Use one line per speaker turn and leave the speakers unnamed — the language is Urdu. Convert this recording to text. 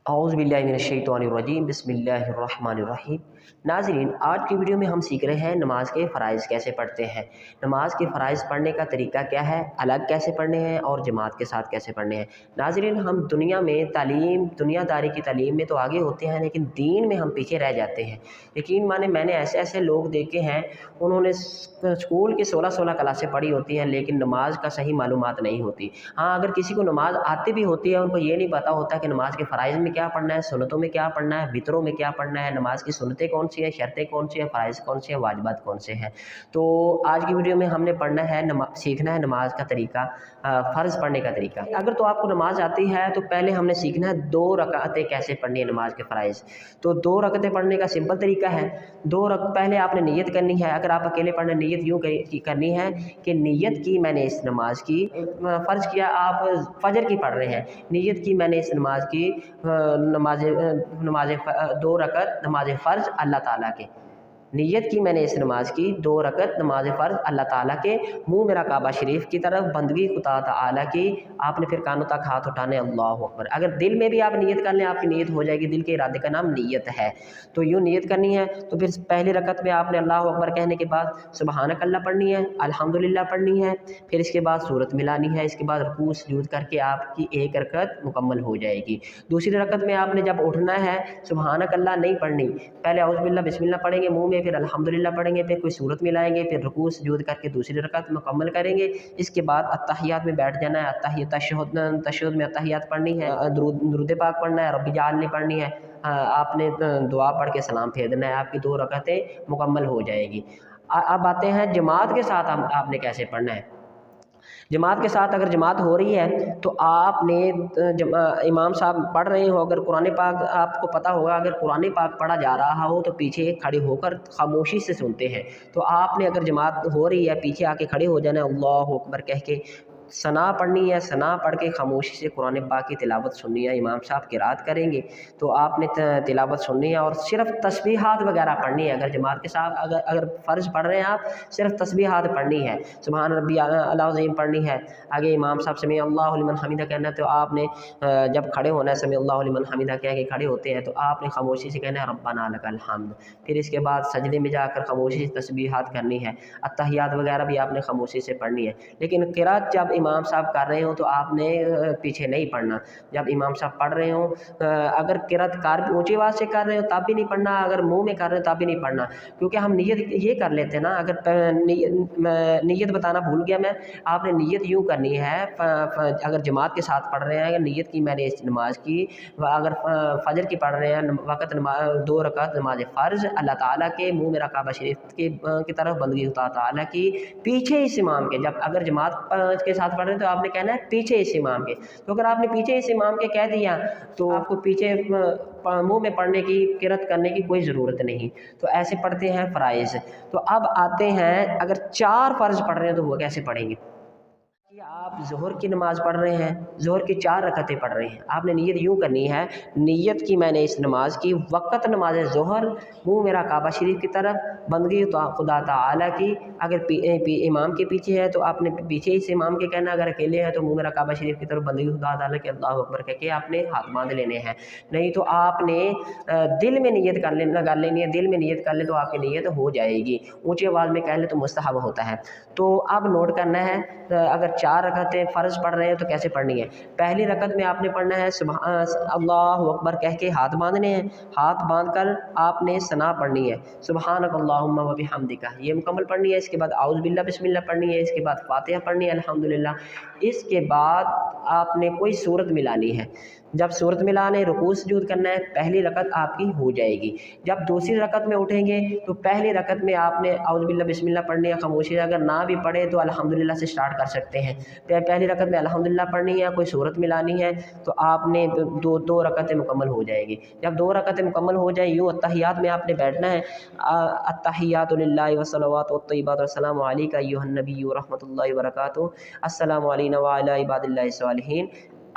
اعوذ باللہ من الشیطان الرجیم بسم اللہ الرحمن الرحیم۔ ناظرین، آج کی ویڈیو میں ہم سیکھ رہے ہیں نماز کے فرائض کیسے پڑھتے ہیں، نماز کے فرائض پڑھنے کا طریقہ کیا ہے، الگ کیسے پڑھنے ہیں اور جماعت کے ساتھ کیسے پڑھنے ہیں۔ ناظرین، ہم دنیا میں دنیا داری کی تعلیم میں تو آگے ہوتے ہیں، لیکن دین میں ہم پیچھے رہ جاتے ہیں۔ یقین مانے میں نے ایسے لوگ دیکھے ہیں، انہوں نے اسکول کی 16 کلاسیں پڑھی ہوتی ہیں لیکن نماز کا صحیح معلومات نہیں ہوتی۔ ہاں، اگر کسی کو نماز آتی بھی ہوتی ہے، ان کو یہ نہیں پتا ہوتا کہ نماز کے فرائض میں کیا پڑھنا ہے، سنتوں میں کیا پڑھنا ہے، وطروں میں کیا پڑھنا ہے، نماز کی سنتیں کون سی ہیں، شرطیں کون سی ہیں، فرائض کون سے ہیں، واجبات کون سے ہیں۔ تو آج کی ویڈیو میں ہم نے پڑھنا ہے سیکھنا ہے نماز کا طریقہ، فرض پڑھنے کا طریقہ۔ اگر تو آپ کو نماز آتی ہے تو پہلے ہم نے سیکھنا ہے 2 رکعتیں کیسے پڑھنی ہے نماز کے فرائض۔ تو 2 رکعتیں پڑھنے کا سمپل طریقہ ہے، پہلے آپ نے نیت کرنی ہے۔ اگر آپ اکیلے پڑھنا نیت یوں کرنی ہے کہ نیت کی میں نے اس نماز کی، فرض کیا آپ فجر کی پڑھ رہے ہیں، نیت کی میں نے اس نماز کی نماز 2 رکعت نماز فرض اللہ تعالیٰ کے، نیت کی میں نے اس نماز کی 2 رکعت نماز فرض اللہ تعالیٰ کے، منہ میرا کعبہ شریف کی طرف، بندگی خدا تعالیٰ کی۔ آپ نے پھر کانوں تک ہاتھ اٹھانے، اللہ اکبر۔ اگر دل میں بھی آپ نیت کر لیں، آپ کی نیت ہو جائے گی، دل کے ارادے کا نام نیت ہے۔ تو یوں نیت کرنی ہے۔ تو پھر پہلی رکعت میں آپ نے اللہ اکبر کہنے کے بعد سبحانک اللہ پڑھنی ہے، الحمدللہ پڑھنی ہے، پھر اس کے بعد سورت ملانی ہے، اس کے بعد رکوع سجود کر کے آپ کی 1 رکعت مکمل ہو جائے گی۔ دوسری رکعت میں آپ نے جب اٹھنا ہے، سبحانک اللہ نہیں پڑھنی، پہلے اعوذ باللہ بسم اللہ پڑھیں گے منہ میں، پھر الحمدللہ پڑھیں گے، پھر کوئی سورت ملائیں گے، پھر رکوع سجود کر کے دوسری رکعت مکمل کریں گے۔ اس کے بعد اتحیات میں بیٹھ جانا ہے، تشہد میں اتحیات پڑھنی ہے، درود پاک پڑھنا ہے، رب اجعلنی پڑھنی ہے، آپ نے دعا پڑھ کے سلام پھیر دینا ہے، آپ کی 2 رکعتیں مکمل ہو جائے گی۔ اب آتے ہیں جماعت کے ساتھ آپ نے کیسے پڑھنا ہے۔ جماعت کے ساتھ اگر جماعت ہو رہی ہے تو آپ نے امام صاحب پڑھ رہے ہو، اگر قرآن پاک آپ کو پتہ ہوگا، اگر قرآن پاک پڑھا جا رہا ہو تو پیچھے کھڑے ہو کر خاموشی سے سنتے ہیں۔ تو آپ نے اگر جماعت ہو رہی ہے، پیچھے آ کے کھڑے ہو جانا ہے، اللہ اکبر کہہ کے ثنا پڑھنی ہے، ثنا پڑھ کے خاموشی سے قرآن پاک کی تلاوت سننی ہے۔ امام صاحب قرات کریں گے تو آپ نے تلاوت سننی ہے اور صرف تسبیحات وغیرہ پڑھنی ہے۔ اگر جماعت کے ساتھ اگر فرض پڑھ رہے ہیں آپ، صرف تسبیحات پڑھنی ہے، سبحان ربی العظیم پڑھنی ہے، آگے امام صاحب سمیع اللہ لمن حمیدہ کہنا ہے۔ تو آپ نے جب کھڑے ہونا ہے، سمیع اللہ لمن حمیدہ کہہ کے کھڑے ہوتے ہیں، تو آپ نے خاموشی سے کہنا ہے ربنا لک الحمد۔ پھر اس کے بعد سجدے میں جا کر خاموشی سے تسبیحات کرنی ہے، اتحیات وغیرہ بھی آپ نے خاموشی سے پڑھنی ہے۔ لیکن قرات جب امام صاحب کر رہے ہوں تو آپ نے پیچھے نہیں پڑھنا۔ جب امام صاحب پڑھ رہے ہوں، اگر قرات اونچی آواز سے کر رہے ہو تب بھی نہیں پڑھنا، اگر منہ میں کر رہے ہو تب بھی نہیں پڑھنا، کیونکہ ہم نیت یہ کر لیتے ہیں نا۔ اگر نیت بتانا بھول گیا میں، آپ نے نیت یوں کرنی ہے، اگر جماعت کے ساتھ پڑھ رہے ہیں، اگر نیت کی میں نے اس نماز کی، اگر فجر کی پڑھ رہے ہیں وقت 2 رکعت نماز فرض اللہ تعالیٰ کے، منہ میرا کعبہ شریف کی طرف، بندگی خدا تعالیٰ کی، پیچھے اس امام کے۔ جب اگر جماعت کے ساتھ پڑھ رہے ہیں تو آپ نے کہنا ہے پیچھے اس امام کے۔ تو اگر آپ نے پیچھے اس امام کے کہہ دیا تو آپ کو پیچھے منہ میں پڑھنے کی، قرات کرنے کی کوئی ضرورت نہیں۔ تو ایسے پڑھتے ہیں فرائض۔ تو اب آتے ہیں اگر 4 فرض پڑھ رہے ہیں تو وہ کیسے پڑھیں گے۔ آپ ظہر کی نماز پڑھ رہے ہیں، ظہر کی 4 رکعتیں پڑھ رہے ہیں، آپ نے نیت یوں کرنی ہے، نیت کی میں نے اس نماز کی، وقت نماز ظہر، منہ میرا کعبہ شریف کی طرف، بندگی خدا تعالیٰ کی۔ اگر امام کے پیچھے ہے تو آپ نے پیچھے اس امام کے کہنا، اگر اکیلے ہیں تو منہ میرا کعبہ شریف کی طرف، بندگی خدا تعالیٰ کے، اللہ اکبر کہہ کے آپ نے ہاتھ باندھ لینے ہیں۔ نہیں تو آپ نے دل میں نیت کر لینی ہے، دل میں نیت کر لے تو آپ کی نیت ہو جائے گی، اونچی آواز میں کہہ لے تو مستحب ہوتا ہے۔ تو اب نوٹ کرنا ہے، اگر 4 رکعتیں فرض پڑھ رہے ہیں تو کیسے پڑھنی ہے۔ پہلی رکعت میں آپ نے پڑھنا ہے اللہ اکبر کہہ کے ہاتھ باندھنے ہیں، ہاتھ باندھ کر آپ نے ثنا پڑھنی ہے، سبحانک اللہم و بحمدک، یہ مکمل پڑھنی ہے۔ اس کے بعد اعوذ باللہ بسم اللہ پڑھنی ہے، اس کے بعد فاتحہ پڑھنی ہے، الحمدللہ۔ اس کے بعد آپ نے کوئی سورت ملانی ہے، جب سورت ملانے، رکوع سجود کرنا ہے، پہلی رکعت آپ کی ہو جائے گی۔ جب دوسری رکعت میں اٹھیں گے تو پہلی رکعت میں آپ نے اعوذ باللہ بسم اللہ پڑھنی ہے خاموشی سے، اگر نہ بھی پڑھے تو الحمدللہ سے سٹارٹ کر سکتے ہیں۔ پہلی رکعت میں الحمدللہ پڑھنی ہے، کوئی سورت ملانی ہے، تو آپ نے دو رکعتیں مکمل ہو جائے گی۔ جب 2 رکعتیں مکمل ہو جائیں، یوں اتحیات میں آپ نے بیٹھنا ہے، التحیات للہ والصلوات والطیبات والسلام علیک ایھا النبی ورحمۃ اللہ وبرکاتہ، السلام علینا وعلی عباد اللہ الصالحین۔